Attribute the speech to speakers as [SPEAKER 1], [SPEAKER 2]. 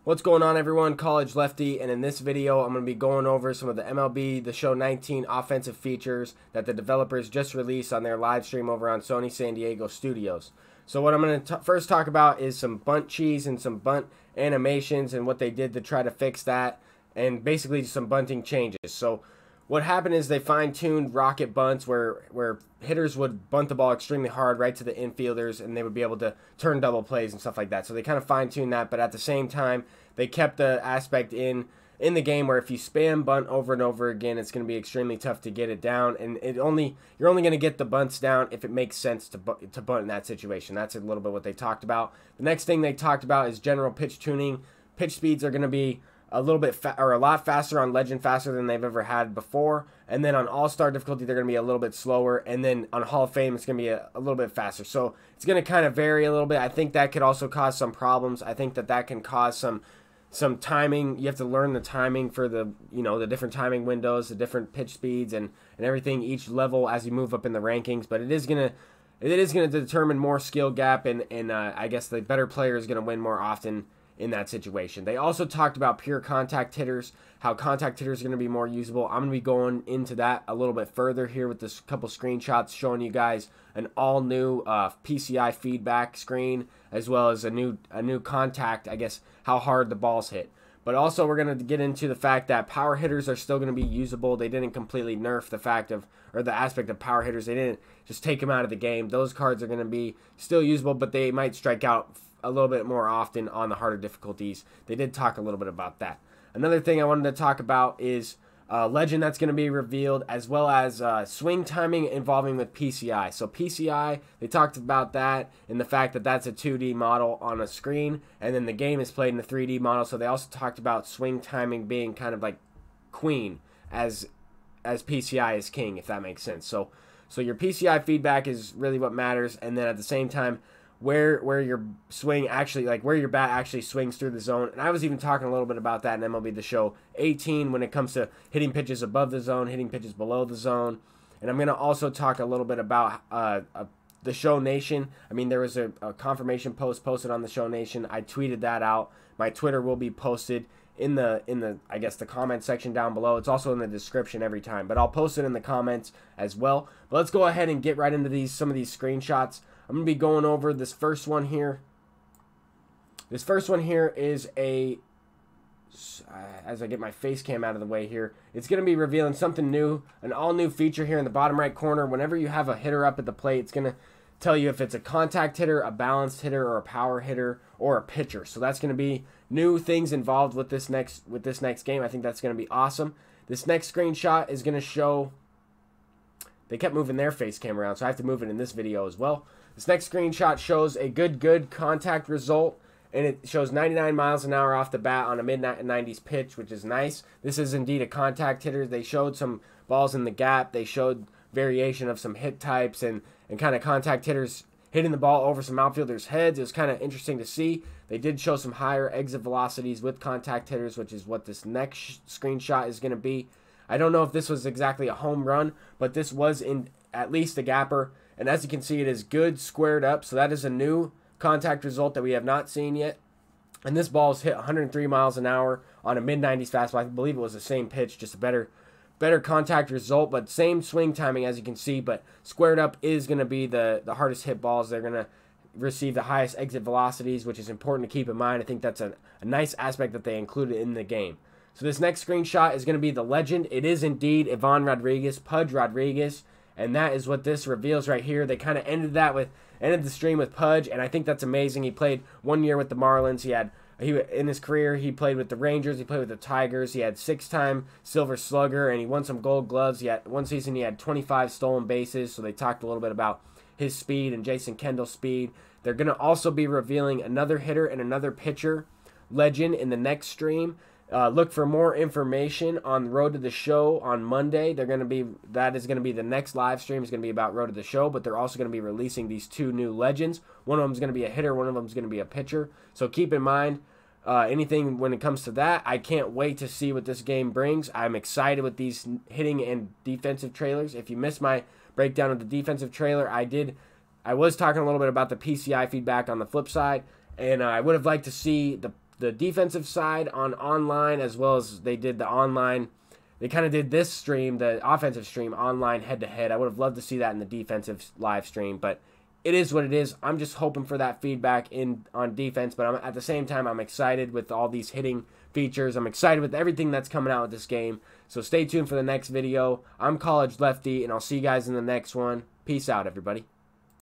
[SPEAKER 1] What's going on, everyone? College Lefty, and in this video I'm going to be going over some of the MLB The Show 19 offensive features that the developers just released on their live stream over on Sony San Diego Studios. So what I'm going to first talk about is some bunt cheese and some bunt animations and what they did to try to fix that, and basically some bunting changes. So what happened is they fine-tuned rocket bunts where hitters would bunt the ball extremely hard right to the infielders, and they would be able to turn double plays and stuff like that. So they kind of fine-tuned that, but at the same time, they kept the aspect in the game where if you spam bunt over and over again, it's going to be extremely tough to get it down, and you're only going to get the bunts down if it makes sense to bunt in that situation. That's a little bit what they talked about. The next thing they talked about is general pitch tuning. Pitch speeds are going to be a little bit a lot faster on Legend, faster than they've ever had before, and then on All-Star difficulty they're going to be a little bit slower, and then on Hall of Fame it's going to be a little bit faster. So it's going to kind of vary a little bit. I think that could also cause some problems. I think that can cause some timing. You have to learn the timing for the the different timing windows, the different pitch speeds, and everything each level as you move up in the rankings. But it is gonna determine more skill gap, and I guess the better player is gonna win more often in that situation. They also talked about pure contact hitters, how contact hitters are going to be more usable. I'm going to be going into that a little bit further here with this couple screenshots showing you guys an all-new PCI feedback screen, as well as a new contact, I guess, how hard the balls hit. But also we're going to get into the fact that power hitters are still going to be usable. They didn't completely nerf the aspect of power hitters. They didn't just take them out of the game. Those cards are going to be still usable, but they might strike out a little bit more often on the harder difficulties. They did talk a little bit about that. Another thing I wanted to talk about is Legend that's going to be revealed, as well as swing timing involving with PCI. So PCI, they talked about that and the fact that that's a 2D model on a screen, and then the game is played in a 3D model. So they also talked about swing timing being kind of like queen as PCI is king, if that makes sense. So your PCI feedback is really what matters, and then at the same time, where your swing actually, like where your bat actually swings through the zone. And I was even talking a little bit about that in MLB The Show 18 when it comes to hitting pitches above the zone, hitting pitches below the zone. And I'm going to also talk a little bit about the Show Nation. I mean, there was a confirmation post posted on the Show Nation. I tweeted that out. My Twitter will be posted in the I guess the comment section down below. It's also in the description every time, but I'll post it in the comments as well. But let's go ahead and get right into some of these screenshots. I'm going to be going over this first one here. This first one here is as I get my face cam out of the way here, it's going to be revealing something new, an all-new feature here in the bottom right corner. Whenever you have a hitter up at the plate, it's going to tell you if it's a contact hitter, a balanced hitter, or a power hitter, or a pitcher. So that's going to be new things involved with this next game. I think that's going to be awesome. This next screenshot is going to show... They kept moving their face cam around, so I have to move it in this video as well. This next screenshot shows a good contact result, and it shows 99 miles an hour off the bat on a mid-90s pitch, which is nice. This is indeed a contact hitter. They showed some balls in the gap. They showed variation of some hit types and kind of contact hitters hitting the ball over some outfielders' heads. It was kind of interesting to see. They did show some higher exit velocities with contact hitters, which is what this next screenshot is going to be. I don't know if this was exactly a home run, but this was in at least a gapper. And as you can see, it is good squared up. So that is a new contact result that we have not seen yet. And this ball is hit 103 miles an hour on a mid-90s fastball. I believe it was the same pitch, just a better contact result, but same swing timing as you can see. But squared up is going to be the hardest hit balls. They're going to receive the highest exit velocities, which is important to keep in mind. I think that's a nice aspect that they included in the game. So this next screenshot is going to be the Legend. It is indeed Ivan Rodriguez, Pudge Rodriguez. And that is what this reveals right here. They kind of ended the stream with Pudge, and I think that's amazing. He played 1 year with the Marlins. In his career, he played with the Rangers. He played with the Tigers. He had 6-time Silver Slugger, and he won some Gold Gloves. One season he had 25 stolen bases. So they talked a little bit about his speed and Jason Kendall's speed. They're going to also be revealing another hitter and another pitcher Legend in the next stream. Look for more information on Road to the Show on Monday. That is going to be the next live stream. Is going to be about Road to the Show, but they're also going to be releasing these two new Legends. One of them is going to be a hitter. One of them is going to be a pitcher. So keep in mind anything when it comes to that. I can't wait to see what this game brings. I'm excited with these hitting and defensive trailers. If you missed my breakdown of the defensive trailer, I was talking a little bit about the PCI feedback on the flip side, and I would have liked to see the defensive side on online, as well as they did the online. They kind of did this stream, the offensive stream, online head-to-head. I would have loved to see that in the defensive live stream, but it is what it is. I'm just hoping for that feedback on defense, but at the same time, I'm excited with all these hitting features. I'm excited with everything that's coming out with this game. So stay tuned for the next video. I'm College Lefty, and I'll see you guys in the next one. Peace out, everybody.